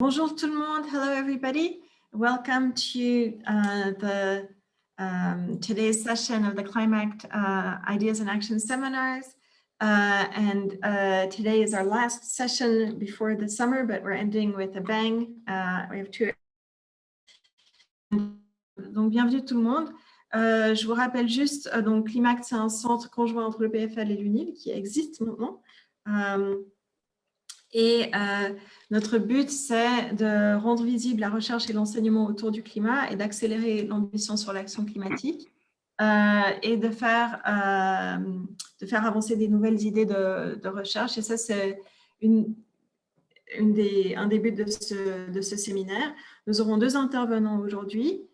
Bonjour tout le monde. Hello, everybody. Welcome to today's session of the Climate Ideas and Action Seminars. Today is our last session before the summer, but we're ending with a bang. We have two. Donc, bienvenue tout le monde. Je vous rappelle juste, donc Climact, c'est un centre conjoint entre le PFL et l'UNIL qui existe maintenant. Notre but, c'est de rendre visible la recherche et l'enseignement autour du climat et d'accélérer l'ambition sur l'action climatique et de faire avancer des nouvelles idées de recherche. Et ça, c'est un des buts de ce séminaire. Nous aurons deux intervenants aujourd'hui.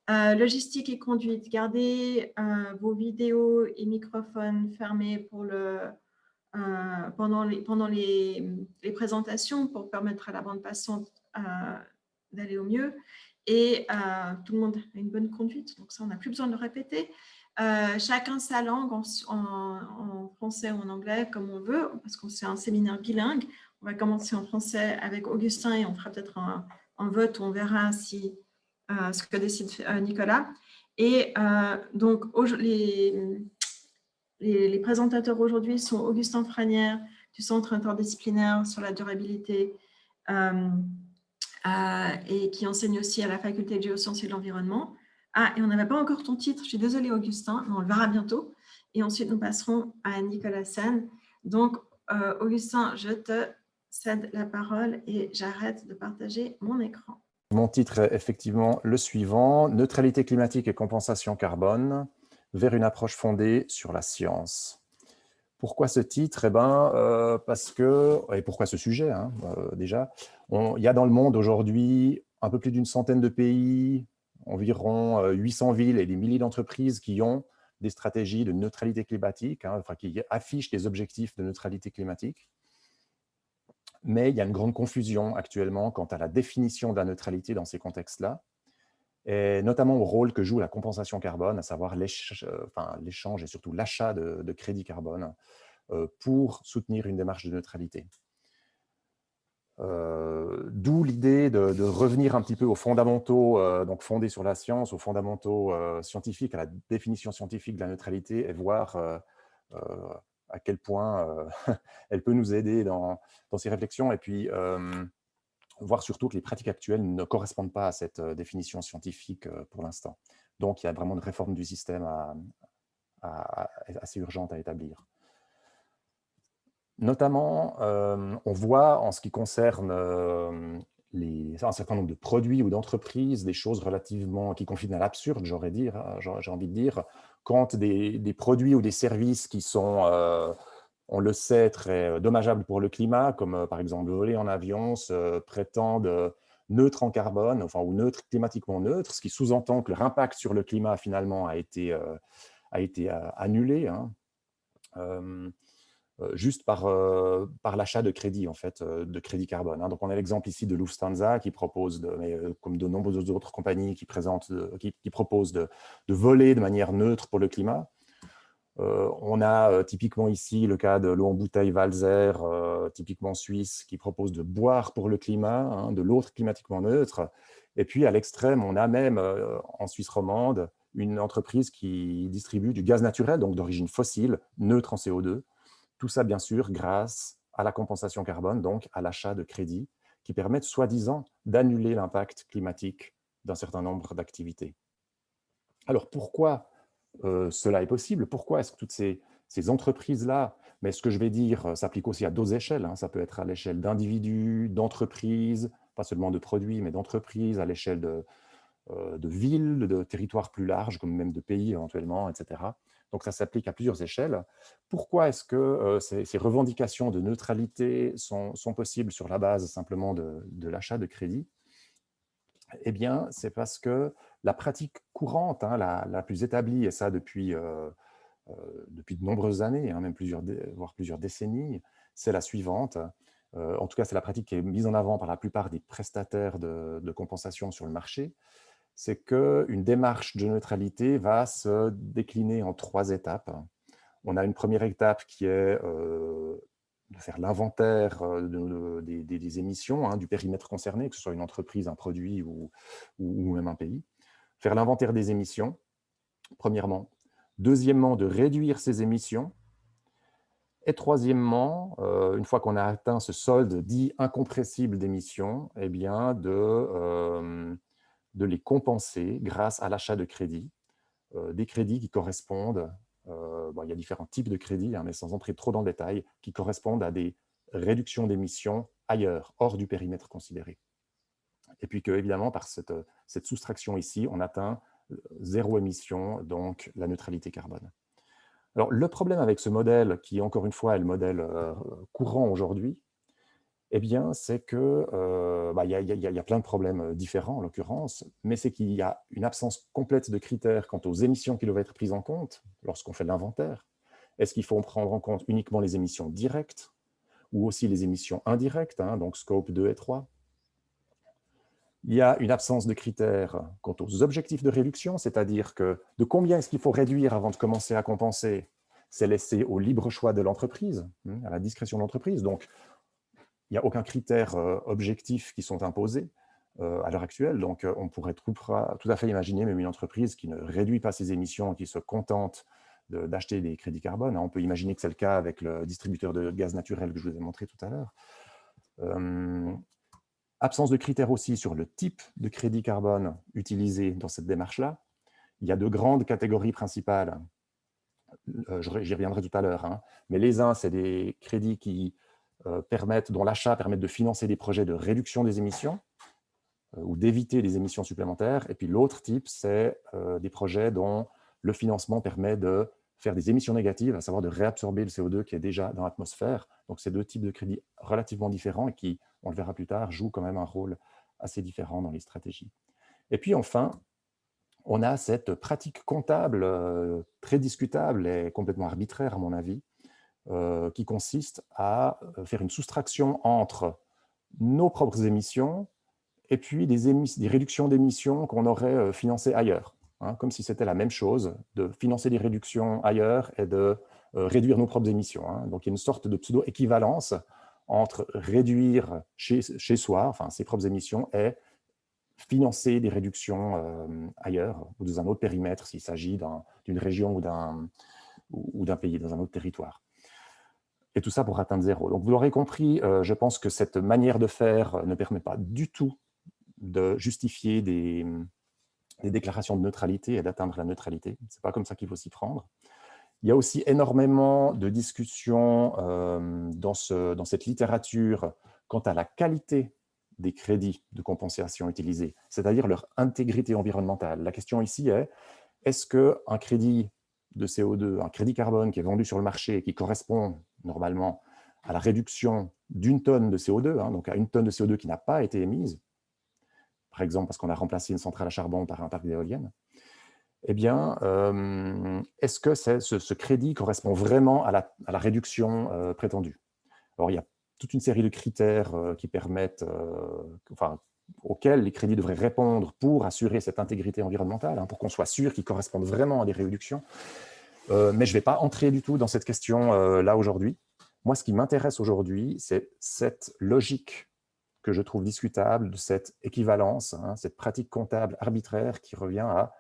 Logistique et conduite, gardez vos vidéos et microphones fermés pour pendant les présentations pour permettre à la bande passante d'aller au mieux. Et tout le monde a une bonne conduite, donc ça, on n'a plus besoin de le répéter. Chacun sa langue, en français ou en anglais, comme on veut, parce que c'est un séminaire bilingue. On va commencer en français avec Augustin et on fera peut-être un vote où on verra ce que décide Nicolas. Et donc, les présentateurs aujourd'hui sont Augustin Franière du Centre interdisciplinaire sur la durabilité et qui enseigne aussi à la Faculté de géosciences et de l'environnement. Ah, et on n'avait pas encore ton titre, je suis désolée Augustin, mais on le verra bientôt. Et ensuite, nous passerons à Nicolas Sen. Donc, Augustin, je te cède la parole et j'arrête de partager mon écran. Mon titre est effectivement le suivant, Neutralité climatique et compensation carbone, vers une approche fondée sur la science. Pourquoi ce titre? Parce que, et pourquoi ce sujet déjà, il y a dans le monde aujourd'hui un peu plus d'une centaine de pays, environ 800 villes et des milliers d'entreprises qui ont des stratégies de neutralité climatique, qui affichent des objectifs de neutralité climatique. Mais il y a une grande confusion actuellement quant à la définition de la neutralité dans ces contextes-là, et notamment au rôle que joue la compensation carbone, à savoir l'échange et surtout l'achat de crédits carbone pour soutenir une démarche de neutralité. D'où l'idée de revenir un petit peu aux fondamentaux, donc fondés sur la science, aux fondamentaux scientifiques, à la définition scientifique de la neutralité, et voir à quel point elle peut nous aider dans ces réflexions, et puis voir surtout que les pratiques actuelles ne correspondent pas à cette définition scientifique pour l'instant. Donc, il y a vraiment une réforme du système assez urgente à établir. Notamment, on voit en ce qui concerne un certain nombre de produits ou d'entreprises, des choses relativement qui confinent à l'absurde, j'ai envie de dire, quand des produits ou des services qui sont, on le sait, très dommageables pour le climat, comme par exemple voler en avion, se prétendent neutres en carbone, ou neutres, climatiquement neutres, ce qui sous-entend que leur impact sur le climat finalement a été annulé. Juste par l'achat de crédits, de crédits carbone. Donc, on a l'exemple ici de Lufthansa qui propose, comme de nombreuses autres compagnies qui proposent de voler de manière neutre pour le climat. On a typiquement ici le cas de l'eau en bouteille Valser, typiquement suisse, qui propose de boire pour le climat, de l'eau climatiquement neutre. Et puis, à l'extrême, on a même en Suisse romande une entreprise qui distribue du gaz naturel, donc d'origine fossile, neutre en CO2. Tout ça, bien sûr, grâce à la compensation carbone, donc à l'achat de crédits, qui permettent soi-disant d'annuler l'impact climatique d'un certain nombre d'activités. Alors, pourquoi cela est possible? Pourquoi est-ce que toutes ces entreprises-là, mais ce que je vais dire s'applique aussi à d'autres échelles, ça peut être à l'échelle d'individus, d'entreprises, pas seulement de produits, mais d'entreprises, à l'échelle de villes, de territoires plus larges, comme même de pays éventuellement, etc. Donc, ça s'applique à plusieurs échelles. Pourquoi est-ce que ces revendications de neutralité sont possibles sur la base simplement de l'achat de crédit? Eh bien, c'est parce que la pratique courante, la plus établie, et ça depuis de nombreuses années, même voire plusieurs décennies, c'est la suivante. En tout cas, c'est la pratique qui est mise en avant par la plupart des prestataires de compensation sur le marché. C'est qu'une démarche de neutralité va se décliner en 3 étapes. On a une première étape qui est faire l'inventaire des émissions, hein, du périmètre concerné, que ce soit une entreprise, un produit ou même un pays. Faire l'inventaire des émissions, premièrement. Deuxièmement, de réduire ces émissions. Et troisièmement, une fois qu'on a atteint ce solde dit incompressible d'émissions, eh bien de les compenser grâce à l'achat de crédits, des crédits qui correspondent, il y a différents types de crédits, hein, mais sans entrer trop dans le détail, qui correspondent à des réductions d'émissions ailleurs, hors du périmètre considéré. Et puis que, évidemment, par cette soustraction ici, on atteint zéro émission, donc la neutralité carbone. Alors, le problème avec ce modèle, qui encore une fois est le modèle courant aujourd'hui, eh bien, c'est que y a plein de problèmes différents en l'occurrence, mais c'est qu'il y a une absence complète de critères quant aux émissions qui doivent être prises en compte lorsqu'on fait l'inventaire. Est-ce qu'il faut prendre en compte uniquement les émissions directes ou aussi les émissions indirectes, hein, donc scope 2 et 3? Il y a une absence de critères quant aux objectifs de réduction, c'est-à-dire que de combien est-ce qu'il faut réduire avant de commencer à compenser, c'est laissé au libre choix de l'entreprise, à la discrétion de l'entreprise. Donc, il n'y a aucun critère objectif qui sont imposés à l'heure actuelle. Donc, on pourrait tout à fait imaginer même une entreprise qui ne réduit pas ses émissions, qui se contente d'acheter des crédits carbone. On peut imaginer que c'est le cas avec le distributeur de gaz naturel que je vous ai montré tout à l'heure. Absence de critères aussi sur le type de crédit carbone utilisé dans cette démarche-là. Il y a deux grandes catégories principales. J'y reviendrai tout à l'heure. Hein. Mais les uns, c'est des crédits qui dont l'achat permet de financer des projets de réduction des émissions ou d'éviter des émissions supplémentaires. Et puis l'autre type, c'est des projets dont le financement permet de faire des émissions négatives, à savoir de réabsorber le CO2 qui est déjà dans l'atmosphère. Donc, ces deux types de crédits relativement différents et qui, on le verra plus tard, jouent quand même un rôle assez différent dans les stratégies. Et puis enfin, on a cette pratique comptable très discutable et complètement arbitraire, à mon avis, qui consiste à faire une soustraction entre nos propres émissions et puis des réductions d'émissions qu'on aurait financées ailleurs. Hein, comme si c'était la même chose de financer des réductions ailleurs et de réduire nos propres émissions. Hein. Donc, il y a une sorte de pseudo-équivalence entre réduire chez soi, enfin ses propres émissions, et financer des réductions ailleurs ou dans un autre périmètre s'il s'agit d'une région ou d'un pays, dans un autre territoire. Et tout ça pour atteindre zéro. Donc, vous l'aurez compris, je pense que cette manière de faire ne permet pas du tout de justifier des déclarations de neutralité et d'atteindre la neutralité. Ce n'est pas comme ça qu'il faut s'y prendre. Il y a aussi énormément de discussions dans cette littérature quant à la qualité des crédits de compensation utilisés, c'est-à-dire leur intégrité environnementale. La question ici est, est-ce qu'un crédit de CO2, un crédit carbone qui est vendu sur le marché et qui correspond normalement à la réduction d'une tonne de CO2, hein, donc à une tonne de CO2 qui n'a pas été émise, par exemple parce qu'on a remplacé une centrale à charbon par un parc d'éoliennes, eh bien, est-ce que ce crédit correspond vraiment à la réduction prétendue? Alors, il y a toute une série de critères qui permettent, auxquels les crédits devraient répondre pour assurer cette intégrité environnementale, hein, pour qu'on soit sûr qu'ils correspondent vraiment à des réductions. Mais je ne vais pas entrer du tout dans cette question là aujourd'hui. Moi, ce qui m'intéresse aujourd'hui, c'est cette logique que je trouve discutable de cette équivalence, hein, cette pratique comptable arbitraire qui revient à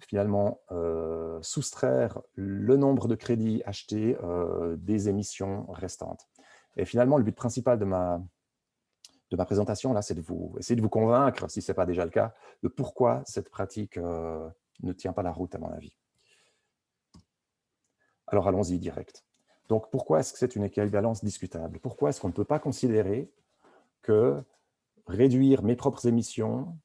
finalement soustraire le nombre de crédits achetés des émissions restantes. Et finalement, le but principal de ma présentation, là, c'est essayer de vous convaincre, si ce n'est pas déjà le cas, de pourquoi cette pratique ne tient pas la route, à mon avis. Alors, allons-y direct. Donc, pourquoi est-ce que c'est une équivalence discutable? Pourquoi est-ce qu'on ne peut pas considérer que réduire mes propres émissions,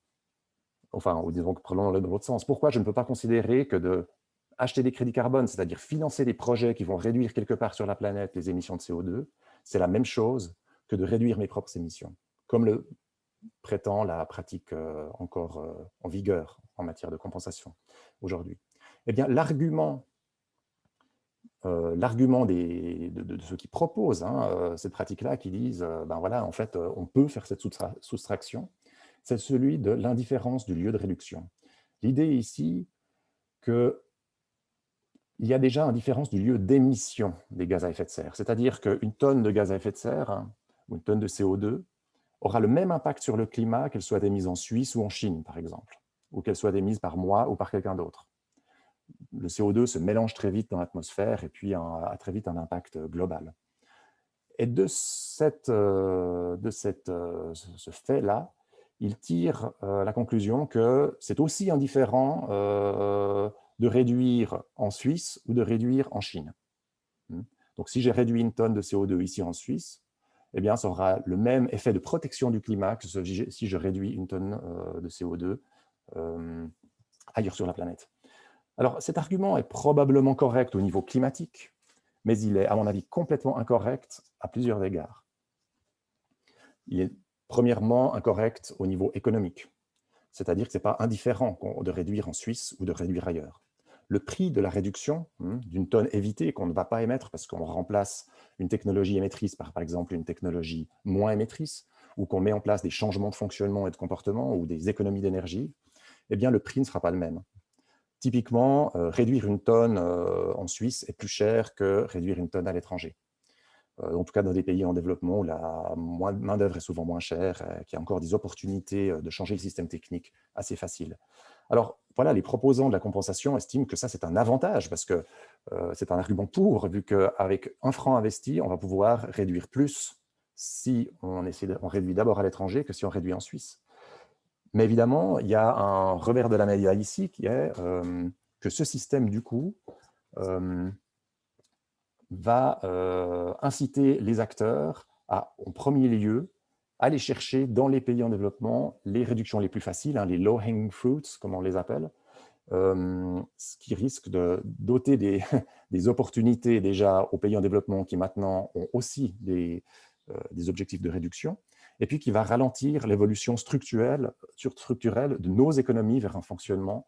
enfin, ou disons, prenons-le dans l'autre sens, pourquoi je ne peux pas considérer que d'acheter des crédits carbone, c'est-à-dire financer des projets qui vont réduire quelque part sur la planète les émissions de CO2, c'est la même chose que de réduire mes propres émissions, comme le prétend la pratique encore en vigueur en matière de compensation aujourd'hui. Eh bien, l'argument de ceux qui proposent cette pratique-là, qui disent, ben voilà, en fait, on peut faire cette soustraction, c'est celui de l'indifférence du lieu de réduction. L'idée ici que il y a déjà une différence du lieu d'émission des gaz à effet de serre. C'est-à-dire qu'une tonne de gaz à effet de serre, hein, ou une tonne de CO2, aura le même impact sur le climat qu'elle soit émise en Suisse ou en Chine, par exemple, ou qu'elle soit émise par moi ou par quelqu'un d'autre. Le CO2 se mélange très vite dans l'atmosphère et puis a très vite un impact global. Et de ce fait-là, il tire la conclusion que c'est aussi indifférent de réduire en Suisse ou de réduire en Chine. Donc, si j'ai réduit une tonne de CO2 ici en Suisse, eh bien, ça aura le même effet de protection du climat que si je réduis une tonne de CO2 ailleurs sur la planète. Alors, cet argument est probablement correct au niveau climatique, mais il est, à mon avis, complètement incorrect à plusieurs égards. Il est premièrement incorrect au niveau économique, c'est-à-dire que ce n'est pas indifférent de réduire en Suisse ou de réduire ailleurs. Le prix de la réduction d'une tonne évitée qu'on ne va pas émettre parce qu'on remplace une technologie émettrice par exemple une technologie moins émettrice, ou qu'on met en place des changements de fonctionnement et de comportement ou des économies d'énergie, eh bien le prix ne sera pas le même. Typiquement, réduire une tonne en Suisse est plus cher que réduire une tonne à l'étranger. En tout cas dans des pays en développement où la main-d'œuvre est souvent moins chère, qu'il y a encore des opportunités de changer le système technique assez faciles. Alors voilà, les proposants de la compensation estiment que ça c'est un avantage parce que c'est un argument pour, vu qu'avec un franc investi, on va pouvoir réduire plus si on réduit d'abord à l'étranger que si on réduit en Suisse. Mais évidemment, il y a un revers de la médaille ici qui est que ce système du coup va inciter les acteurs à, en premier lieu, aller chercher dans les pays en développement les réductions les plus faciles, hein, les low-hanging fruits, comme on les appelle, ce qui risque de doter des opportunités déjà aux pays en développement qui maintenant ont aussi des objectifs de réduction, et puis qui va ralentir l'évolution structurelle de nos économies vers un fonctionnement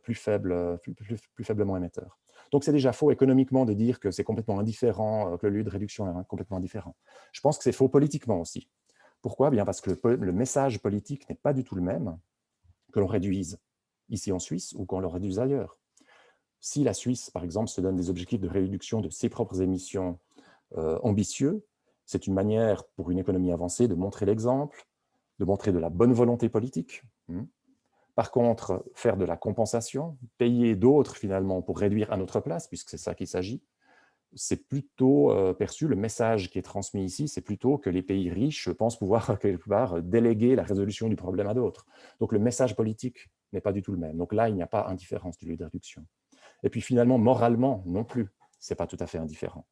plus faiblement émetteur. Donc c'est déjà faux économiquement de dire que c'est complètement indifférent, que le lieu de réduction est complètement indifférent. Je pense que c'est faux politiquement aussi. Pourquoi? Bien parce que le message politique n'est pas du tout le même que l'on réduise ici en Suisse ou qu'on le réduise ailleurs. Si la Suisse, par exemple, se donne des objectifs de réduction de ses propres émissions ambitieux, c'est une manière pour une économie avancée de montrer l'exemple, de montrer de la bonne volonté politique. Par contre, faire de la compensation, payer d'autres finalement pour réduire à notre place, puisque c'est ça qu'il s'agit, c'est plutôt perçu, le message qui est transmis ici, c'est plutôt que les pays riches pensent pouvoir quelque part déléguer la résolution du problème à d'autres. Donc le message politique n'est pas du tout le même. Donc là, il n'y a pas indifférence du lieu de réduction. Et puis finalement, moralement non plus, ce n'est pas tout à fait indifférent.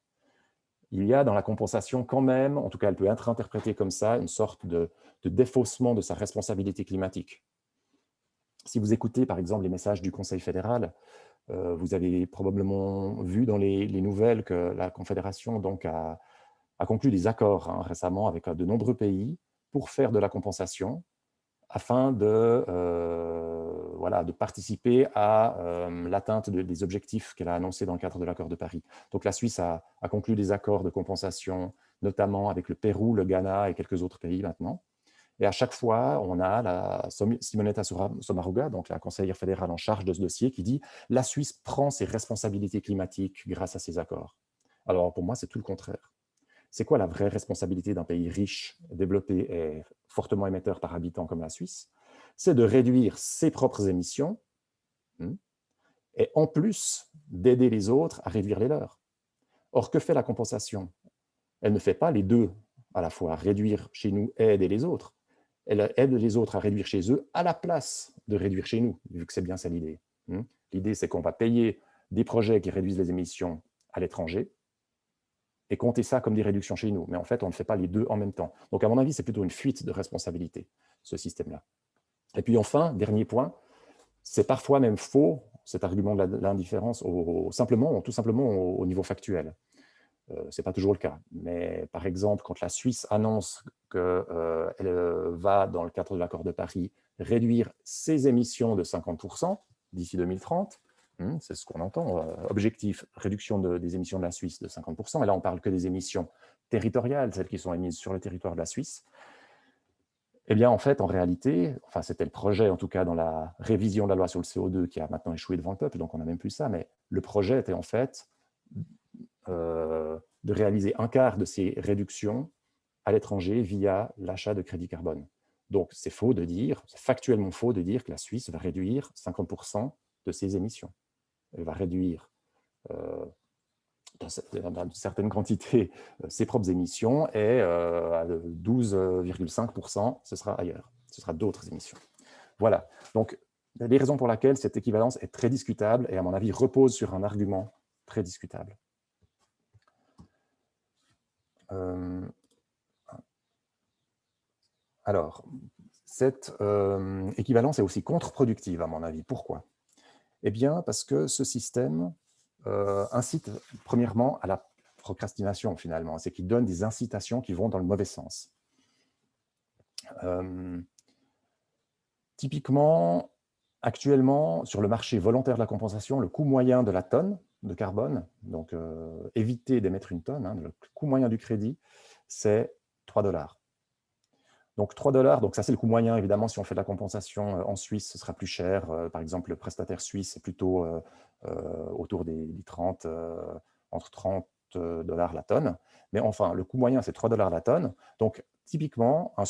Il y a dans la compensation quand même, en tout cas elle peut être interprétée comme ça, une sorte de défaussement de sa responsabilité climatique. Si vous écoutez par exemple les messages du Conseil fédéral, vous avez probablement vu dans les nouvelles que la Confédération donc, a conclu des accords récemment avec de nombreux pays pour faire de la compensation afin de participer à l'atteinte des objectifs qu'elle a annoncés dans le cadre de l'accord de Paris. Donc la Suisse a conclu des accords de compensation, notamment avec le Pérou, le Ghana et quelques autres pays maintenant. Et à chaque fois, on a Simonetta Sommaruga, donc la conseillère fédérale en charge de ce dossier, qui dit « La Suisse prend ses responsabilités climatiques grâce à ces accords ». Alors pour moi, c'est tout le contraire. C'est quoi la vraie responsabilité d'un pays riche, développé et fortement émetteur par habitant comme la Suisse? C'est de réduire ses propres émissions et en plus d'aider les autres à réduire les leurs. Or, que fait la compensation? Elle ne fait pas les deux à la fois, réduire chez nous et aider les autres. Elle aide les autres à réduire chez eux à la place de réduire chez nous, vu que c'est bien ça l'idée. L'idée, c'est qu'on va payer des projets qui réduisent les émissions à l'étranger et compter ça comme des réductions chez nous. Mais en fait, on ne fait pas les deux en même temps. Donc, à mon avis, c'est plutôt une fuite de responsabilité, ce système-là. Et puis enfin, dernier point, c'est parfois même faux, cet argument de l'indifférence, tout simplement au niveau factuel. Ce n'est pas toujours le cas. Mais par exemple, quand la Suisse annonce qu'elle va, dans le cadre de l'accord de Paris, réduire ses émissions de 50% d'ici 2030, c'est ce qu'on entend, objectif, réduction des émissions de la Suisse de 50%, et là on parle que des émissions territoriales, celles qui sont émises sur le territoire de la Suisse, Eh bien, en fait, en réalité, enfin, c'était le projet, en tout cas, dans la révision de la loi sur le CO2 qui a maintenant échoué devant le peuple, donc on n'a même plus ça, mais le projet était en fait de réaliser un quart de ces réductions à l'étranger via l'achat de crédits carbone. Donc, c'est faux de dire, c'est factuellement faux de dire que la Suisse va réduire 50% de ses émissions. Elle va réduire dans une certaine quantité ses propres émissions et à 12,5%, ce sera ailleurs. Ce sera d'autres émissions. Voilà. Donc, les raisons pour lesquelles cette équivalence est très discutable et, à mon avis, repose sur un argument très discutable. Alors, cette équivalence est aussi contre-productive, à mon avis. Pourquoi? Eh bien, parce que ce système incite, premièrement, à la procrastination, finalement. C'est qu'il donne des incitations qui vont dans le mauvais sens. Typiquement, actuellement, sur le marché volontaire de la compensation, le coût moyen de la tonne de carbone, donc éviter d'émettre une tonne, hein, le coût moyen du crédit, c'est 3 $. Donc 3 $, donc ça c'est le coût moyen, évidemment, si on fait de la compensation en Suisse, ce sera plus cher. Par exemple, le prestataire suisse est plutôt autour des 30, entre 30 $ la tonne. Mais enfin, le coût moyen, c'est 3 $ la tonne. Donc typiquement, un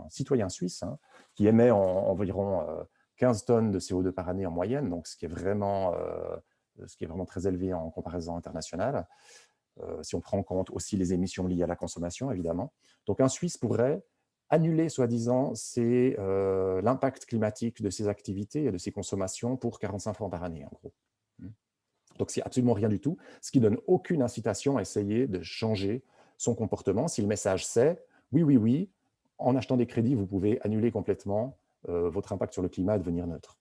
citoyen suisse, hein, qui émet environ 15 tonnes de CO2 par année en moyenne, donc ce qui est vraiment très élevé en comparaison internationale, si on prend en compte aussi les émissions liées à la consommation, évidemment. Donc un Suisse pourrait annuler, soi-disant, l'impact climatique de ses activités et de ses consommations pour 45 francs par année, en gros. Donc c'est absolument rien du tout, ce qui donne aucune incitation à essayer de changer son comportement. Si le message c'est « oui, oui, oui, en achetant des crédits, vous pouvez annuler complètement votre impact sur le climat et devenir neutre ».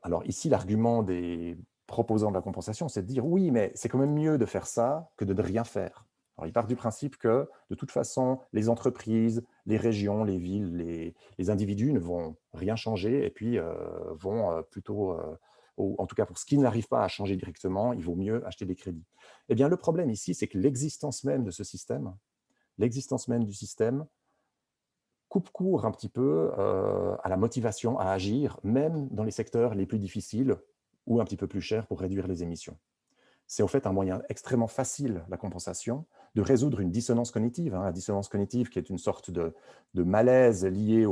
Alors ici, l'argument des proposants de la compensation, c'est de dire oui, mais c'est quand même mieux de faire ça que de ne rien faire. Alors, ils partent du principe que, de toute façon, les entreprises, les régions, les villes, les individus ne vont rien changer et puis vont plutôt, en tout cas pour ce qui n'arrive pas à changer directement, il vaut mieux acheter des crédits. Eh bien, le problème ici, c'est que l'existence même de ce système, coupe court un petit peu à la motivation à agir, même dans les secteurs les plus difficiles ou un petit peu plus chers pour réduire les émissions. C'est en fait un moyen extrêmement facile, la compensation, de résoudre une dissonance cognitive. La dissonance cognitive qui est une sorte de malaise lié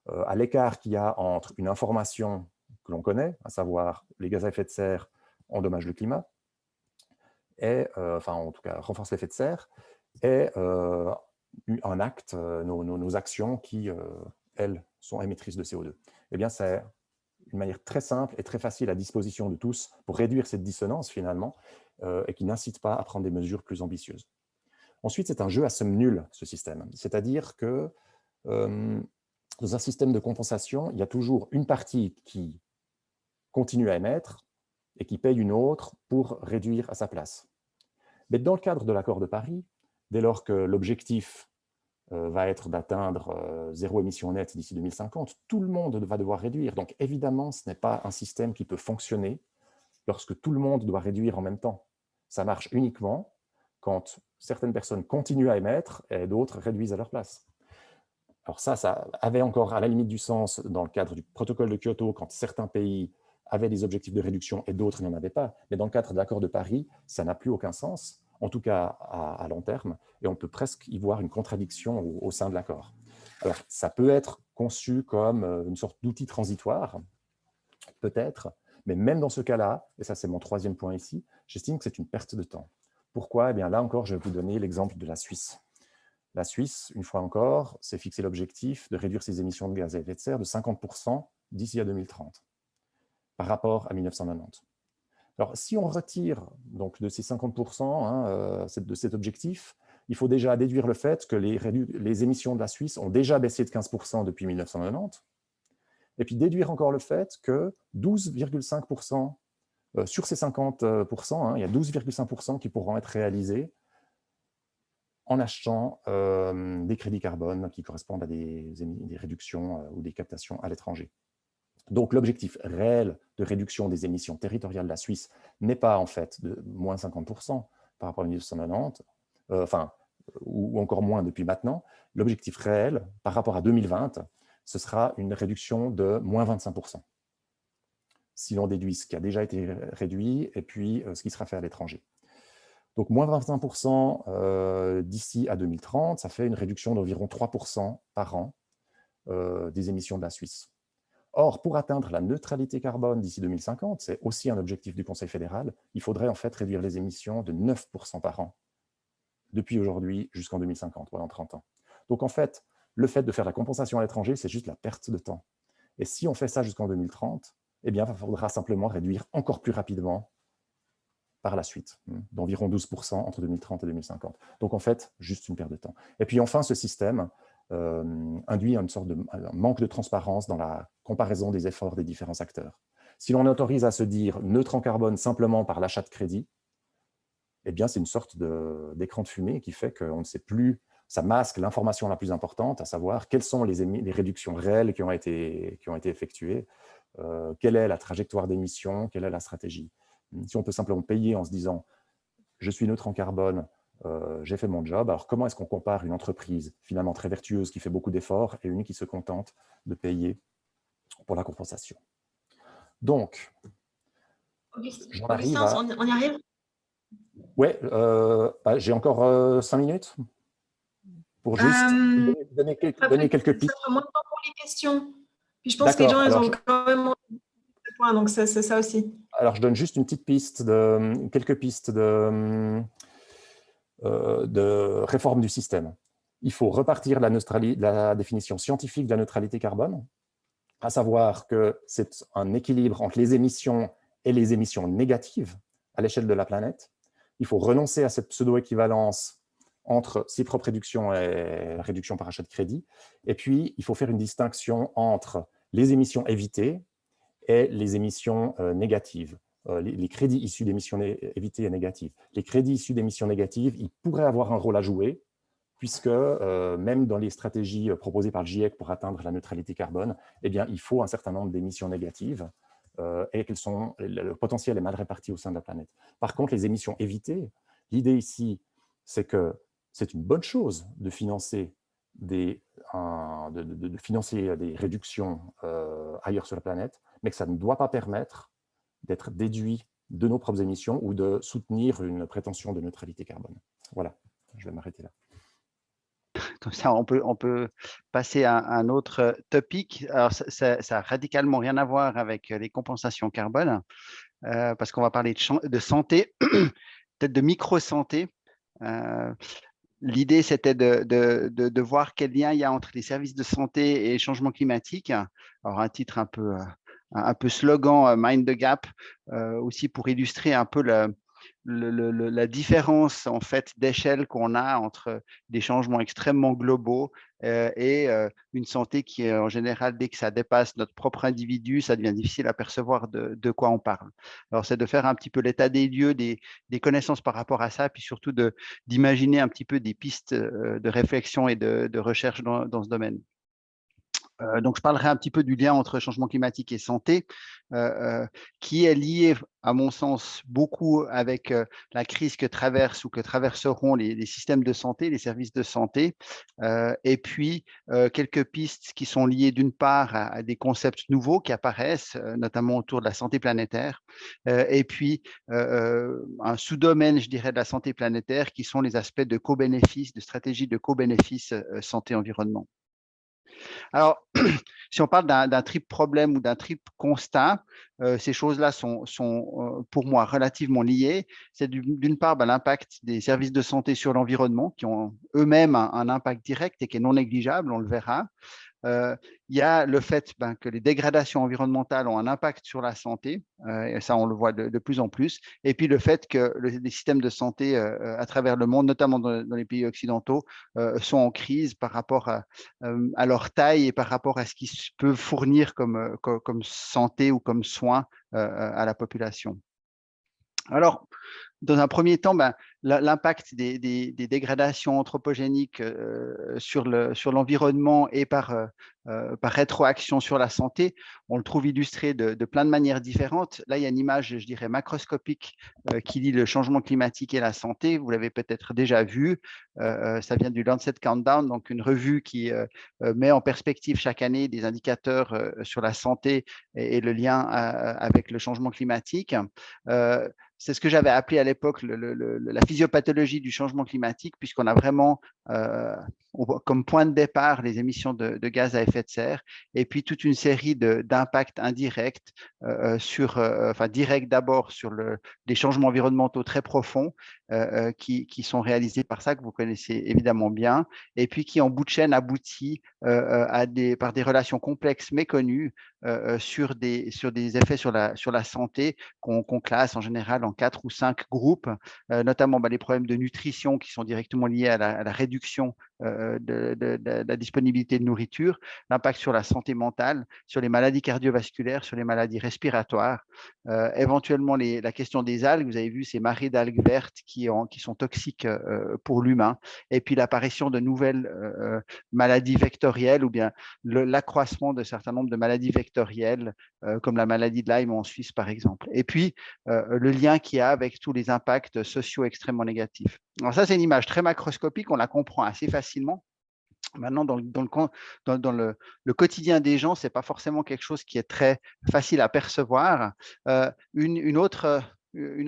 à l'écart qu'il y a entre une information que l'on connaît, à savoir les gaz à effet de serre endommagent le climat, et, enfin en tout cas renforcent l'effet de serre, et un acte, nos actions qui, elles, sont émettrices de CO2. Eh bien, c'est une manière très simple et très facile à disposition de tous pour réduire cette dissonance, finalement, et qui n'incite pas à prendre des mesures plus ambitieuses. Ensuite, c'est un jeu à somme nulle, ce système. C'est-à-dire que dans un système de compensation, il y a toujours une partie qui continue à émettre et qui paye une autre pour réduire à sa place. Mais dans le cadre de l'accord de Paris, dès lors que l'objectif va être d'atteindre zéro émission nette d'ici 2050, tout le monde va devoir réduire. Donc évidemment, ce n'est pas un système qui peut fonctionner lorsque tout le monde doit réduire en même temps. Ça marche uniquement quand certaines personnes continuent à émettre et d'autres réduisent à leur place. Alors ça avait encore à la limite du sens dans le cadre du protocole de Kyoto, quand certains pays avaient des objectifs de réduction et d'autres n'en avaient pas. Mais dans le cadre de l'accord de Paris, ça n'a plus aucun sens, en tout cas à long terme, et on peut presque y voir une contradiction au sein de l'accord. Alors, ça peut être conçu comme une sorte d'outil transitoire, peut-être, mais même dans ce cas-là, et ça c'est mon troisième point ici, j'estime que c'est une perte de temps. Pourquoi? Eh bien là encore, je vais vous donner l'exemple de la Suisse. La Suisse, une fois encore, s'est fixé l'objectif de réduire ses émissions de gaz à effet de serre de 50% d'ici à 2030, par rapport à 1990. Alors, si on retire donc, de ces 50% de cet objectif, il faut déjà déduire le fait que les émissions de la Suisse ont déjà baissé de 15% depuis 1990, et puis déduire encore le fait que 12,5% sur ces 50%, il y a 12,5% qui pourront être réalisés en achetant des crédits carbone qui correspondent à des réductions ou des captations à l'étranger. Donc l'objectif réel de réduction des émissions territoriales de la Suisse n'est pas en fait de moins 50% par rapport à 1990, enfin ou encore moins depuis maintenant, l'objectif réel par rapport à 2020, ce sera une réduction de moins 25%. Si l'on déduit ce qui a déjà été réduit et puis ce qui sera fait à l'étranger. Donc, moins 25% d'ici à 2030, ça fait une réduction d'environ 3% par an des émissions de la Suisse. Or, pour atteindre la neutralité carbone d'ici 2050, c'est aussi un objectif du Conseil fédéral, il faudrait en fait réduire les émissions de 9% par an, depuis aujourd'hui jusqu'en 2050, pendant 30 ans. Donc, en fait, le fait de faire la compensation à l'étranger, c'est juste la perte de temps. Et si on fait ça jusqu'en 2030, eh bien, il faudra simplement réduire encore plus rapidement par la suite, d'environ 12% entre 2030 et 2050. Donc, en fait, juste une perte de temps. Et puis, enfin, ce système induit une sorte de manque de transparence dans la comparaison des efforts des différents acteurs. Si l'on autorise à se dire neutre en carbone simplement par l'achat de crédit, eh bien, c'est une sorte d'écran de fumée qui fait qu'on ne sait plus, ça masque l'information la plus importante, à savoir quelles sont les réductions réelles qui ont été effectuées, quelle est la trajectoire d'émissions, quelle est la stratégie. Si on peut simplement payer en se disant « je suis neutre en carbone, j'ai fait mon job », alors comment est-ce qu'on compare une entreprise finalement très vertueuse qui fait beaucoup d'efforts et une qui se contente de payer pour la compensation? Donc, j'en arrive Augustin, à… on y arrive? Oui, j'ai encore 5 minutes pour juste donner quelques pistes. Ça fera moins de temps pour les questions. Puis je pense que les D'accord, gens, ils alors, ont quand même envie de ce point, donc c'est ça aussi. alors je donne juste une petite piste, quelques pistes de réforme du système. Il faut repartir de la définition scientifique de la neutralité carbone, à savoir que c'est un équilibre entre les émissions et les émissions négatives à l'échelle de la planète. Il faut renoncer à cette pseudo-équivalence entre ses propres réductions et réduction par achat de crédit. Et puis, il faut faire une distinction entre les émissions évitées et les émissions négatives. Les crédits issus d'émissions évitées et négatives. Les crédits issus d'émissions négatives, ils pourraient avoir un rôle à jouer, puisque même dans les stratégies proposées par le GIEC pour atteindre la neutralité carbone, eh bien, il faut un certain nombre d'émissions négatives et le potentiel est mal réparti au sein de la planète. Par contre, les émissions évitées, l'idée ici, c'est que c'est une bonne chose de financer des réductions ailleurs sur la planète, mais que ça ne doit pas permettre d'être déduit de nos propres émissions ou de soutenir une prétention de neutralité carbone. Voilà, je vais m'arrêter là. Comme ça, on peut passer à un autre topic. Alors, ça n'a radicalement rien à voir avec les compensations carbone, parce qu'on va parler de santé, peut-être de micro-santé. L'idée, c'était de voir quel lien il y a entre les services de santé et les changements climatiques. Alors, un titre un peu slogan, Mind the Gap, aussi pour illustrer un peu la différence en fait d'échelle qu'on a entre des changements extrêmement globaux et une santé qui est en général, dès que ça dépasse notre propre individu, ça devient difficile à percevoir de quoi on parle. Alors, c'est de faire un petit peu l'état des lieux, des connaissances par rapport à ça, puis surtout d'imaginer un petit peu des pistes de réflexion et de recherche dans ce domaine. Donc, je parlerai un petit peu du lien entre changement climatique et santé, qui est lié, à mon sens, beaucoup avec la crise que traversent ou que traverseront les systèmes de santé, les services de santé, et puis quelques pistes qui sont liées d'une part à des concepts nouveaux qui apparaissent, notamment autour de la santé planétaire, et puis un sous-domaine, je dirais, de la santé planétaire qui sont les aspects de co-bénéfice, de stratégie de co-bénéfice santé-environnement. Alors, si on parle d'un triple problème ou d'un triple constat, ces choses-là sont pour moi relativement liées. C'est d'une part l'impact des services de santé sur l'environnement qui ont eux-mêmes un impact direct et qui est non négligeable, on le verra. Il y a le fait que les dégradations environnementales ont un impact sur la santé, et ça on le voit de plus en plus, et puis le fait que les systèmes de santé à travers le monde, notamment dans les pays occidentaux, sont en crise par rapport à leur taille et par rapport à ce qu'ils peuvent fournir comme santé ou comme soins à la population. Alors, dans un premier temps, l'impact des dégradations anthropogéniques sur l'environnement et par rétroaction sur la santé, on le trouve illustré de plein de manières différentes. Là, il y a une image, je dirais, macroscopique qui lie le changement climatique et la santé. Vous l'avez peut-être déjà vu. Ça vient du Lancet Countdown, donc une revue qui met en perspective chaque année des indicateurs sur la santé et le lien avec le changement climatique. C'est ce que j'avais appelé à l'époque la physiopathologie du changement climatique, puisqu'on a vraiment comme point de départ les émissions de gaz à effet de serre, et puis toute une série d'impacts indirects, directs d'abord sur des changements environnementaux très profonds qui sont réalisés par ça, que vous connaissez évidemment bien, et puis qui en bout de chaîne aboutit par des relations complexes méconnues sur des effets sur la santé qu'on classe en général en 4 ou 5 groupes, notamment les problèmes de nutrition qui sont directement liés à la réduction de la disponibilité de nourriture, l'impact sur la santé mentale, sur les maladies cardiovasculaires, sur les maladies respiratoires, éventuellement la question des algues. Vous avez vu ces marées d'algues vertes qui sont toxiques pour l'humain, et puis l'apparition de nouvelles maladies vectorielles ou bien l'accroissement de certains nombres de maladies vectorielles comme la maladie de Lyme en Suisse par exemple. Et puis le lien qu'il y a avec tous les impacts sociaux extrêmement négatifs. Alors ça, c'est une image très macroscopique, on la comprend assez facilement. Maintenant, dans le quotidien des gens, ce n'est pas forcément quelque chose qui est très facile à percevoir. Une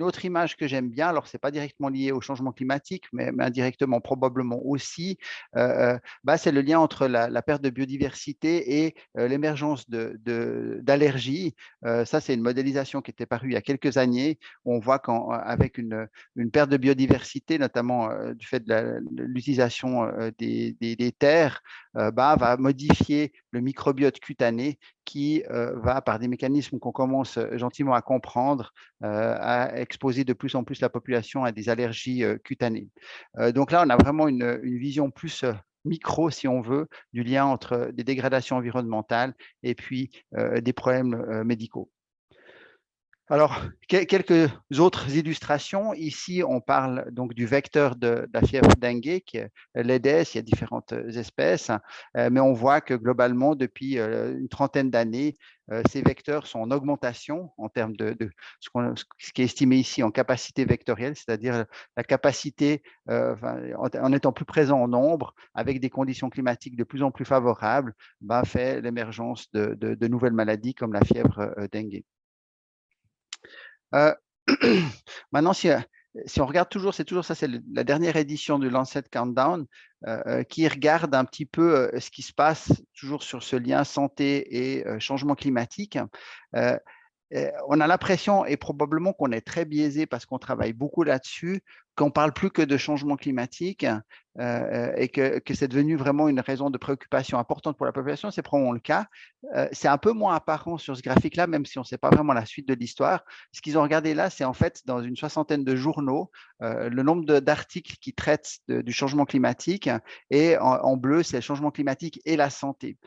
autre image que j'aime bien, alors ce n'est pas directement lié au changement climatique, mais indirectement probablement aussi, c'est le lien entre la perte de biodiversité et l'émergence d'allergies. Ça, c'est une modélisation qui était parue il y a quelques années. On voit qu'avec une perte de biodiversité, notamment du fait de l'utilisation des terres, va modifier le microbiote cutané qui va, par des mécanismes qu'on commence gentiment à comprendre, à exposer de plus en plus la population à des allergies cutanées. Donc là, on a vraiment une vision plus micro, si on veut, du lien entre des dégradations environnementales et puis des problèmes médicaux. Alors, quelques autres illustrations. Ici, on parle donc du vecteur de la fièvre dengue, qui est l'Aedes. Il y a différentes espèces, mais on voit que globalement, depuis une trentaine d'années, ces vecteurs sont en augmentation en termes de ce qui est estimé ici en capacité vectorielle, c'est-à-dire la capacité, en étant plus présent en nombre, avec des conditions climatiques de plus en plus favorables, fait l'émergence de nouvelles maladies comme la fièvre dengue. Maintenant, si on regarde toujours, c'est la dernière édition du Lancet Countdown qui regarde un petit peu ce qui se passe toujours sur ce lien santé et changement climatique. On a l'impression, et probablement qu'on est très biaisé parce qu'on travaille beaucoup là-dessus, qu'on ne parle plus que de changement climatique et que c'est devenu vraiment une raison de préoccupation importante pour la population. C'est probablement le cas. C'est un peu moins apparent sur ce graphique-là, même si on ne sait pas vraiment la suite de l'histoire. Ce qu'ils ont regardé là, c'est en fait dans une soixantaine de journaux, le nombre d'articles qui traitent du changement climatique, et en bleu, c'est le changement climatique et la santé.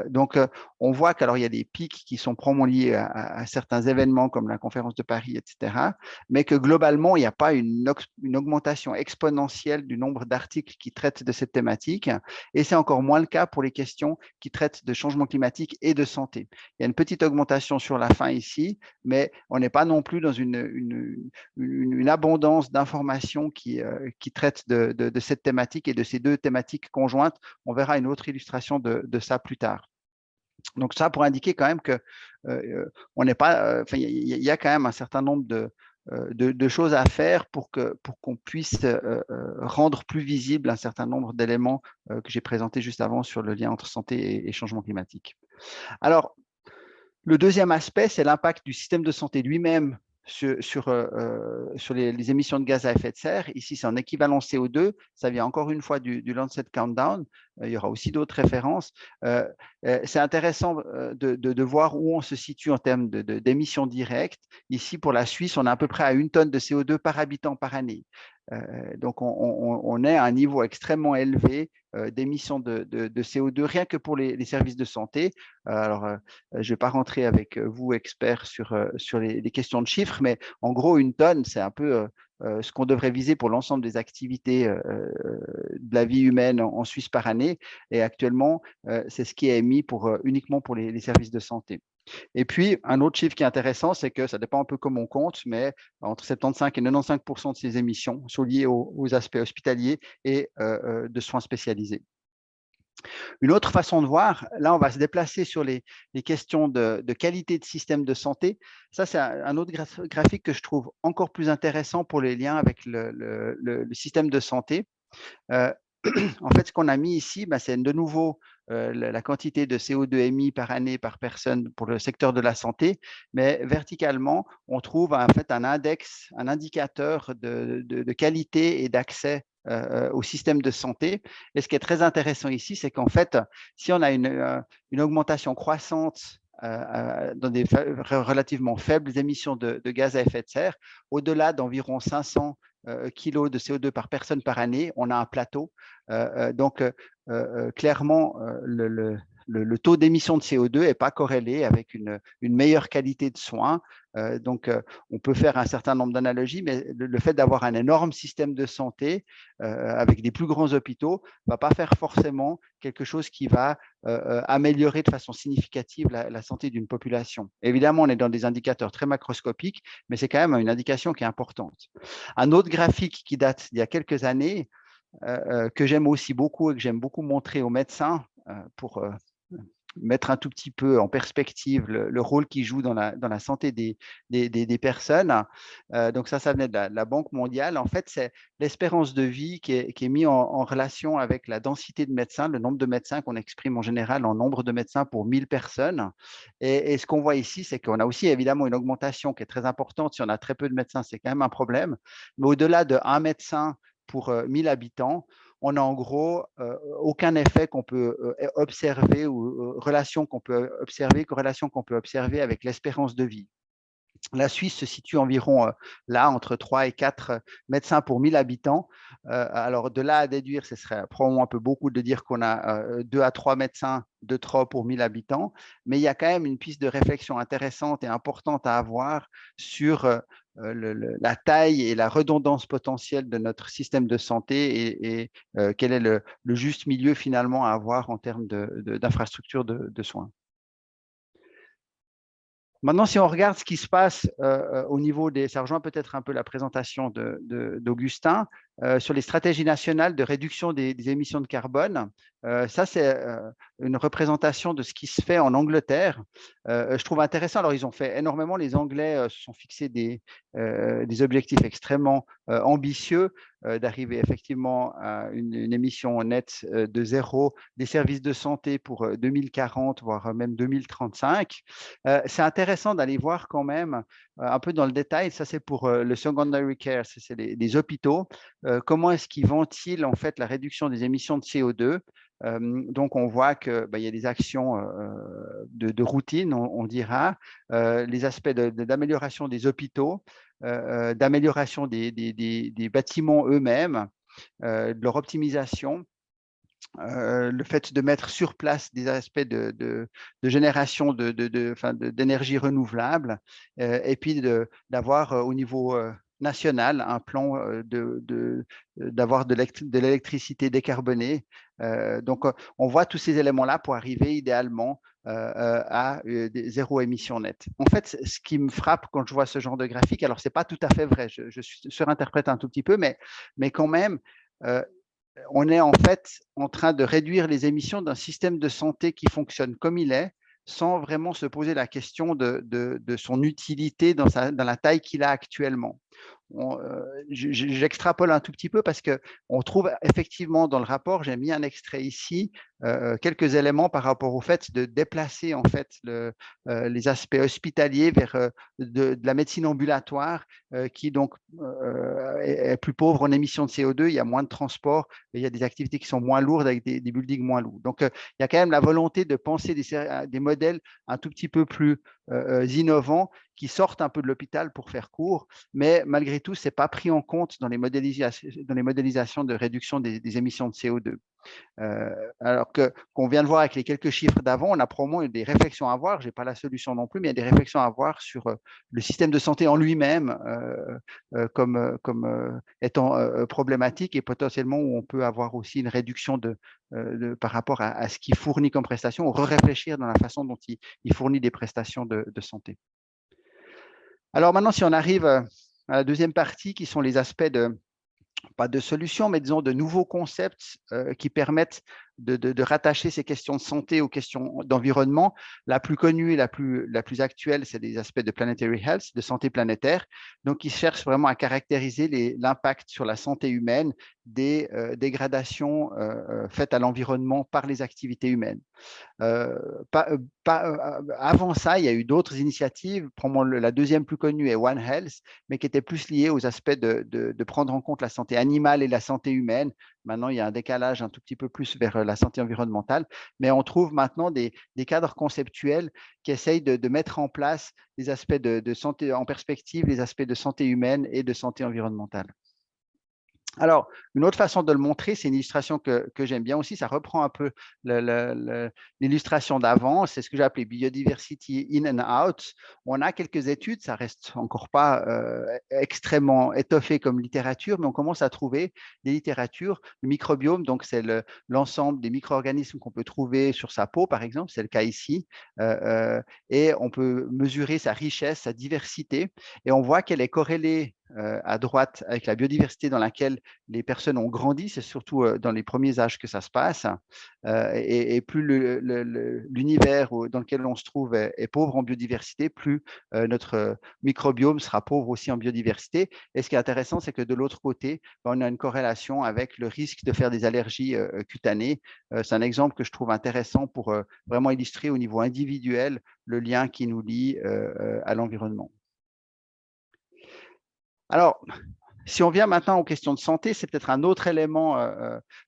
Donc, on voit qu'alors il y a des pics qui sont probablement liés à certains événements comme la conférence de Paris, etc., mais que globalement, il n'y a pas une augmentation exponentielle du nombre d'articles qui traitent de cette thématique, et c'est encore moins le cas pour les questions qui traitent de changement climatique et de santé. Il y a une petite augmentation sur la fin ici, mais on n'est pas non plus dans une abondance d'informations qui traitent de cette thématique et de ces deux thématiques conjointes. On verra une autre illustration de ça plus tard. Donc ça pour indiquer quand même que on n'est pas, il y a quand même un certain nombre de choses à faire pour qu'on puisse rendre plus visible un certain nombre d'éléments que j'ai présentés juste avant sur le lien entre santé et changement climatique. Alors, le deuxième aspect, c'est l'impact du système de santé lui-même sur les émissions de gaz à effet de serre. Ici, c'est en équivalent CO2. Ça vient encore une fois du Lancet Countdown. Il y aura aussi d'autres références. C'est intéressant de voir où on se situe en termes d'émissions directes. Ici, pour la Suisse, on est à peu près à 1 tonne de CO2 par habitant par année. Donc, on est à un niveau extrêmement élevé d'émissions de CO2, rien que pour les services de santé. Alors, je ne vais pas rentrer avec vous, experts, sur les questions de chiffres, mais en gros, 1 tonne, c'est un peu ce qu'on devrait viser pour l'ensemble des activités de la vie humaine en Suisse par année. Et actuellement, c'est ce qui est émis uniquement pour les services de santé. Et puis, un autre chiffre qui est intéressant, c'est que ça dépend un peu comment on compte, mais entre 75 et 95% de ces émissions sont liées aux aspects hospitaliers et de soins spécialisés. Une autre façon de voir, là, on va se déplacer sur les questions de qualité de système de santé. Ça, c'est un autre graphique que je trouve encore plus intéressant pour les liens avec le système de santé. En fait, ce qu'on a mis ici, c'est de nouveau la quantité de CO2 émis par année par personne pour le secteur de la santé, mais verticalement, on trouve en fait un index, un indicateur de qualité et d'accès au système de santé. Et ce qui est très intéressant ici, c'est qu'en fait, si on a une augmentation croissante dans des relativement faibles émissions de gaz à effet de serre, au-delà d'environ 500 kilos de CO2 par personne par année, on a un plateau. Donc, clairement, le taux d'émission de CO2 n'est pas corrélé avec une meilleure qualité de soins. Donc, on peut faire un certain nombre d'analogies, mais le fait d'avoir un énorme système de santé avec des plus grands hôpitaux ne va pas faire forcément quelque chose qui va améliorer de façon significative la santé d'une population. Évidemment, on est dans des indicateurs très macroscopiques, mais c'est quand même une indication qui est importante. Un autre graphique qui date d'il y a quelques années, que j'aime aussi beaucoup et que j'aime beaucoup montrer aux médecins pour mettre un tout petit peu en perspective le rôle qu'ils jouent dans la santé des personnes. Donc ça venait de la Banque mondiale. En fait, c'est l'espérance de vie qui est mise en relation avec la densité de médecins, le nombre de médecins qu'on exprime en général en nombre de médecins pour 1000 personnes. Et ce qu'on voit ici, c'est qu'on a aussi évidemment une augmentation qui est très importante. Si on a très peu de médecins, c'est quand même un problème. Mais au-delà de 1 médecin pour 1000 habitants, on n'a en gros aucun effet qu'on peut observer ou relation qu'on peut observer, corrélation qu'on peut observer avec l'espérance de vie. La Suisse se situe environ là, entre 3 et 4 médecins pour 1000 habitants. Alors, de là à déduire, ce serait probablement un peu beaucoup de dire qu'on a 2 à 3 médecins de trop pour 1000 habitants, mais il y a quand même une piste de réflexion intéressante et importante à avoir sur la taille et la redondance potentielle de notre système de santé et quel est le juste milieu finalement à avoir en termes d'infrastructures de soins. Maintenant, si on regarde ce qui se passe au niveau ça rejoint peut-être un peu la présentation d'Augustin, sur les stratégies nationales de réduction des émissions de carbone. Ça, c'est une représentation de ce qui se fait en Angleterre. Je trouve intéressant. Alors, ils ont fait énormément. Les Anglais se sont fixés des objectifs extrêmement ambitieux d'arriver effectivement à une émission nette de zéro des services de santé pour 2040, voire même 2035. C'est intéressant d'aller voir quand même un peu dans le détail. Ça, c'est pour le secondary care, c'est les hôpitaux. Comment est-ce qu'ils ventilent en fait la réduction des émissions de CO2? Donc, on voit qu'il y a des actions de routine, on dira, les aspects d'amélioration des hôpitaux, d'amélioration des bâtiments eux-mêmes, de leur optimisation. Le fait de mettre sur place des aspects de génération d'énergie renouvelable et puis d'avoir au niveau national un plan d'avoir de l'électricité décarbonée. Donc, on voit tous ces éléments-là pour arriver idéalement à zéro émission nette. En fait, ce qui me frappe quand je vois ce genre de graphique, alors ce n'est pas tout à fait vrai, je surinterprète un tout petit peu, mais quand même, on est en fait en train de réduire les émissions d'un système de santé qui fonctionne comme il est, sans vraiment se poser la question de son utilité dans la taille qu'il a actuellement. J'extrapole un tout petit peu parce qu'on trouve effectivement dans le rapport, j'ai mis un extrait ici, quelques éléments par rapport au fait de déplacer en fait les aspects hospitaliers vers de la médecine ambulatoire qui donc est plus pauvre en émissions de CO2, il y a moins de transport, et il y a des activités qui sont moins lourdes avec des buildings moins lourds. Donc, il y a quand même la volonté de penser des modèles un tout petit peu plus innovants qui sortent un peu de l'hôpital pour faire court, mais malgré malgré tout, ce n'est pas pris en compte dans les modélisations de réduction des émissions de CO2. Alors qu'on vient de voir avec les quelques chiffres d'avant, on a probablement des réflexions à avoir, je n'ai pas la solution non plus, mais il y a des réflexions à avoir sur le système de santé en lui-même comme étant problématique et potentiellement où on peut avoir aussi une réduction par rapport à ce qu'il fournit comme prestation, ou réfléchir dans la façon dont il fournit des prestations de santé. Alors maintenant, si on arrive à la deuxième partie, qui sont les aspects pas de solutions, mais disons de nouveaux concepts qui permettent de rattacher ces questions de santé aux questions d'environnement. La plus connue et la plus actuelle, c'est des aspects de planetary health, de santé planétaire. Donc, ils cherchent vraiment à caractériser l'impact sur la santé humaine des dégradations faites à l'environnement par les activités humaines. Avant ça, il y a eu d'autres initiatives. La deuxième plus connue est One Health, mais qui était plus liée aux aspects de prendre en compte la santé animale et la santé humaine. Maintenant, il y a un décalage un tout petit peu plus vers la santé environnementale, mais on trouve maintenant des cadres conceptuels qui essayent de mettre en place les aspects de santé en perspective, les aspects de santé humaine et de santé environnementale. Alors, une autre façon de le montrer, c'est une illustration que j'aime bien aussi. Ça reprend un peu l'illustration d'avant. C'est ce que j'ai appelé Biodiversity in and out. On a quelques études, ça reste encore pas extrêmement étoffé comme littérature, mais on commence à trouver des littératures. Le microbiome, donc c'est l'ensemble des micro-organismes qu'on peut trouver sur sa peau, par exemple, c'est le cas ici. Et on peut mesurer sa richesse, sa diversité, et on voit qu'elle est corrélée à droite avec la biodiversité dans laquelle les personnes ont grandi, c'est surtout dans les premiers âges que ça se passe, et plus l'univers dans lequel on se trouve est pauvre en biodiversité, plus notre microbiome sera pauvre aussi en biodiversité. Et ce qui est intéressant, c'est que de l'autre côté, on a une corrélation avec le risque de faire des allergies cutanées. C'est un exemple que je trouve intéressant pour vraiment illustrer au niveau individuel le lien qui nous lie à l'environnement. Alors, si on vient maintenant aux questions de santé, c'est peut-être un autre élément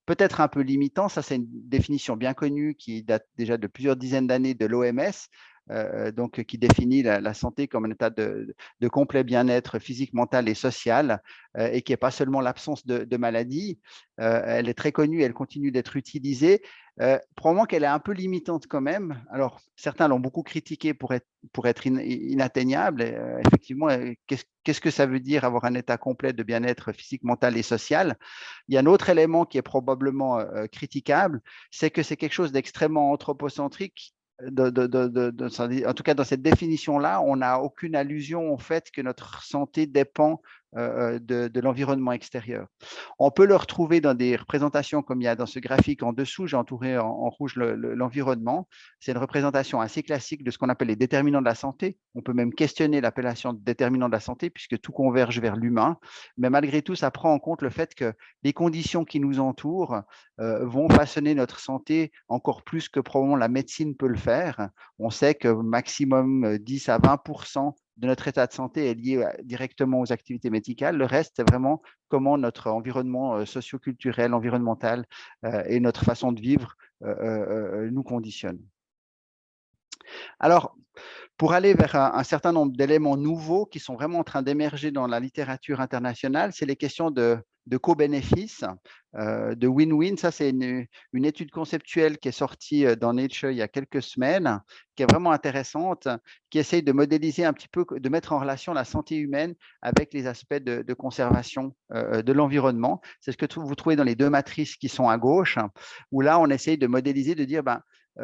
peut-être un peu limitant. Ça, c'est une définition bien connue qui date déjà de plusieurs dizaines d'années de l'OMS, donc qui définit la santé comme un état de complet bien-être physique, mental et social, et qui n'est pas seulement l'absence de maladie. Elle est très connue, elle continue d'être utilisée. Probablement qu'elle est un peu limitante quand même. Alors, certains l'ont beaucoup critiquée pour être inatteignable. Effectivement, qu'est-ce que ça veut dire avoir un état complet de bien-être physique, mental et social? Il y a un autre élément qui est probablement critiquable, c'est que c'est quelque chose d'extrêmement anthropocentrique. En tout cas, dans cette définition-là, on n'a aucune allusion au fait que notre santé dépend de l'environnement extérieur. On peut le retrouver dans des représentations comme il y a dans ce graphique en dessous, j'ai entouré en rouge l'environnement. C'est une représentation assez classique de ce qu'on appelle les déterminants de la santé. On peut même questionner l'appellation de déterminants de la santé puisque tout converge vers l'humain. Mais malgré tout, ça prend en compte le fait que les conditions qui nous entourent vont façonner notre santé encore plus que probablement la médecine peut le faire. On sait que maximum 10 à 20% de notre état de santé est lié directement aux activités médicales. Le reste, c'est vraiment comment notre environnement socio-culturel, environnemental et notre façon de vivre nous conditionne. Alors, pour aller vers un certain nombre d'éléments nouveaux qui sont vraiment en train d'émerger dans la littérature internationale, c'est les questions de co-bénéfices, de win-win. Ça, c'est une étude conceptuelle qui est sortie dans Nature il y a quelques semaines, qui est vraiment intéressante, qui essaye de modéliser un petit peu, de mettre en relation la santé humaine avec les aspects de conservation de l'environnement. C'est ce que vous trouvez dans les deux matrices qui sont à gauche, où là, on essaye de modéliser, de dire,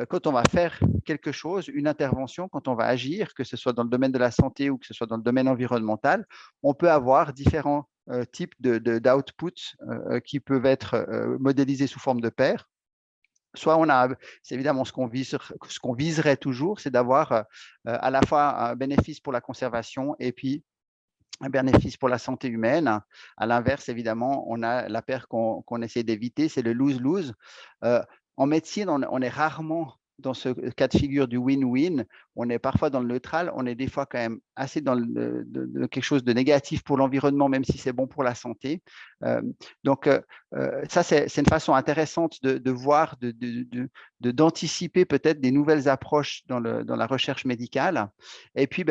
quand on va faire quelque chose, une intervention, quand on va agir, que ce soit dans le domaine de la santé ou que ce soit dans le domaine environnemental, on peut avoir différents types d'outputs qui peuvent être modélisés sous forme de paires. Soit c'est évidemment ce qu'on viserait toujours, c'est d'avoir à la fois un bénéfice pour la conservation et puis un bénéfice pour la santé humaine. À l'inverse, évidemment, on a la paire qu'on essaie d'éviter, c'est le lose-lose. En médecine, on est rarement dans ce cas de figure du win-win, on est parfois dans le neutral, on est des fois quand même assez dans quelque chose de négatif pour l'environnement, même si c'est bon pour la santé. Donc, ça, c'est une façon intéressante de voir, d'anticiper peut-être des nouvelles approches dans la recherche médicale. Et puis,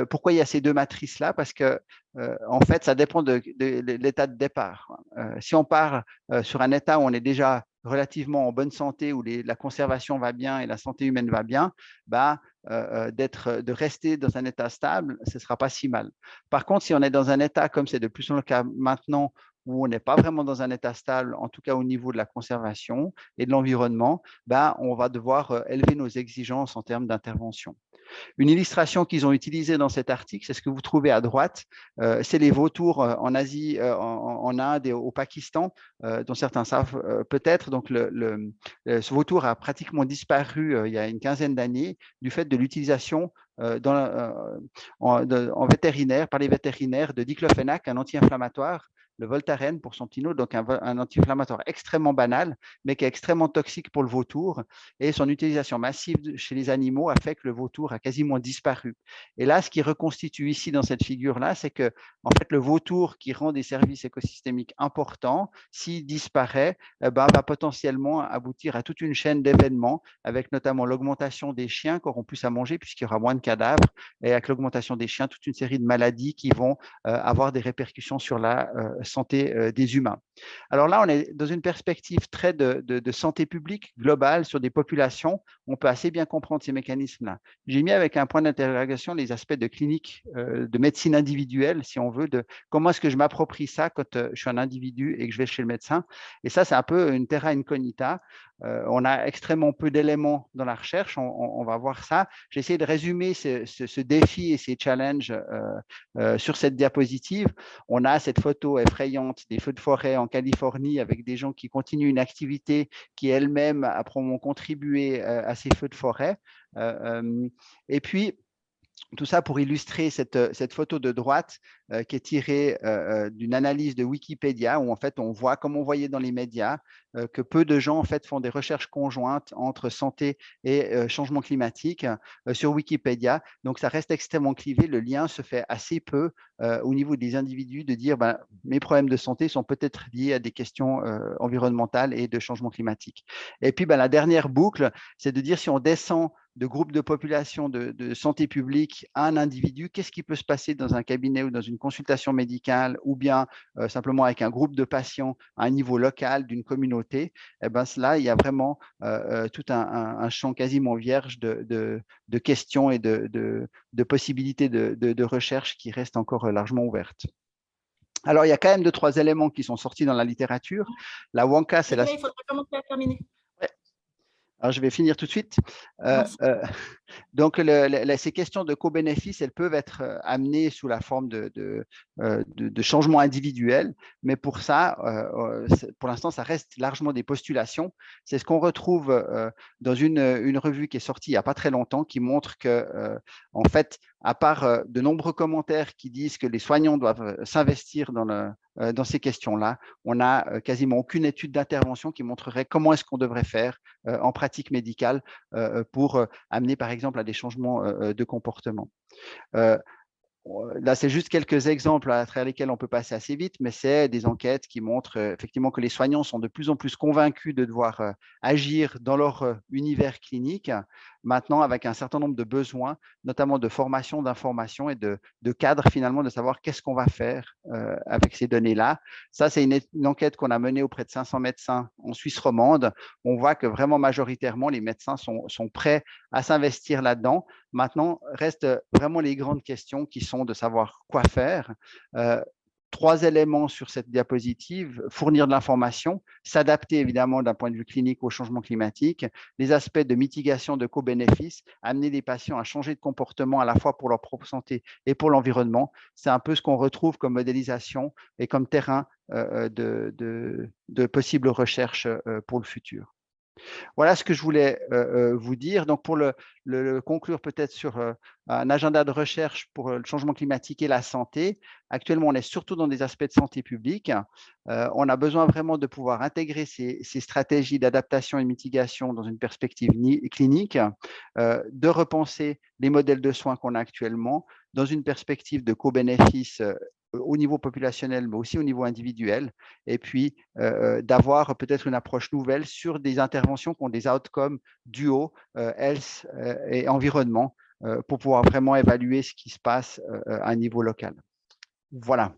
pourquoi il y a ces deux matrices-là? Parce que, en fait, ça dépend de l'état de départ. Si on part sur un état où on est déjà relativement en bonne santé, où la conservation va bien et la santé humaine va bien, de rester dans un état stable, ce ne sera pas si mal. Par contre, si on est dans un état, comme c'est de plus en plus le cas maintenant, où on n'est pas vraiment dans un état stable, en tout cas au niveau de la conservation et de l'environnement, on va devoir élever nos exigences en termes d'intervention. Une illustration qu'ils ont utilisée dans cet article, c'est ce que vous trouvez à droite, c'est les vautours en Asie, en Inde et au Pakistan, dont certains savent peut-être. Donc, ce vautour a pratiquement disparu il y a une quinzaine d'années du fait de l'utilisation en vétérinaire, par les vétérinaires de diclofénac, un anti-inflammatoire, le Voltaren pour son petit nom, donc un anti-inflammatoire extrêmement banal, mais qui est extrêmement toxique pour le vautour. Et son utilisation massive chez les animaux a fait que le vautour a quasiment disparu. Et là, ce qui reconstitue ici dans cette figure-là, c'est que en fait, le vautour qui rend des services écosystémiques importants, s'il disparaît, va potentiellement aboutir à toute une chaîne d'événements, avec notamment l'augmentation des chiens qui auront plus à manger puisqu'il y aura moins de cadavres, et avec l'augmentation des chiens, toute une série de maladies qui vont avoir des répercussions sur la santé des humains. Alors là, on est dans une perspective très de santé publique globale sur des populations. On peut assez bien comprendre ces mécanismes-là. J'ai mis avec un point d'interrogation les aspects de clinique, de médecine individuelle, si on veut, de comment est-ce que je m'approprie ça quand je suis un individu et que je vais chez le médecin. Et ça, c'est un peu une terra incognita. On a extrêmement peu d'éléments dans la recherche, on va voir ça. J'ai essayé de résumer ce défi et ces challenges sur cette diapositive. On a cette photo effrayante des feux de forêt en Californie avec des gens qui continuent une activité qui elle-même a probablement contribué à ces feux de forêt. Et puis, tout ça pour illustrer cette photo de droite qui est tirée d'une analyse de Wikipédia où en fait on voit, comme on voyait dans les médias, que peu de gens en fait font des recherches conjointes entre santé et changement climatique sur Wikipédia. Donc ça reste extrêmement clivé. Le lien se fait assez peu au niveau des individus de dire mes problèmes de santé sont peut-être liés à des questions environnementales et de changement climatique. Et puis la dernière boucle, c'est de dire si on descend de groupes de population de santé publique à un individu, qu'est-ce qui peut se passer dans un cabinet ou dans une consultation médicale ou bien simplement avec un groupe de patients à un niveau local d'une communauté. Là, il y a vraiment tout un champ quasiment vierge de questions et de possibilités de recherche qui restent encore largement ouvertes. Alors, il y a quand même 2-3 éléments qui sont sortis dans la littérature. La Wonka, c'est la… Il faudra commencer à terminer. Alors, je vais finir tout de suite. Donc, ces questions de co-bénéfice, elles peuvent être amenées sous la forme de changements individuels, mais pour ça, pour l'instant, ça reste largement des postulations. C'est ce qu'on retrouve dans une revue qui est sortie il n'y a pas très longtemps, qui montre que, en fait, à part de nombreux commentaires qui disent que les soignants doivent s'investir dans ces questions-là, on n'a quasiment aucune étude d'intervention qui montrerait comment est-ce qu'on devrait faire en pratique médicale pour amener par exemple à des changements de comportement. Là, c'est juste quelques exemples à travers lesquels on peut passer assez vite, mais c'est des enquêtes qui montrent effectivement que les soignants sont de plus en plus convaincus de devoir agir dans leur univers clinique, maintenant avec un certain nombre de besoins, notamment de formation, d'information et de cadre finalement, de savoir qu'est-ce qu'on va faire avec ces données-là. Ça, c'est une enquête qu'on a menée auprès de 500 médecins en Suisse romande. On voit que vraiment majoritairement, les médecins sont prêts à s'investir là-dedans. Maintenant, restent vraiment les grandes questions qui sont de savoir quoi faire. 3 éléments sur cette diapositive: fournir de l'information, s'adapter évidemment d'un point de vue clinique au changement climatique, les aspects de mitigation de co-bénéfices, amener les patients à changer de comportement à la fois pour leur propre santé et pour l'environnement. C'est un peu ce qu'on retrouve comme modélisation et comme terrain de possibles recherches pour le futur. Voilà ce que je voulais vous dire. Donc, pour le conclure peut-être sur un agenda de recherche pour le changement climatique et la santé, actuellement, on est surtout dans des aspects de santé publique. On a besoin vraiment de pouvoir intégrer ces stratégies d'adaptation et de mitigation dans une perspective clinique, de repenser les modèles de soins qu'on a actuellement dans une perspective de co-bénéfice au niveau populationnel, mais aussi au niveau individuel, et puis d'avoir peut-être une approche nouvelle sur des interventions qui ont des outcomes duo, health et environnement, pour pouvoir vraiment évaluer ce qui se passe à un niveau local. Voilà.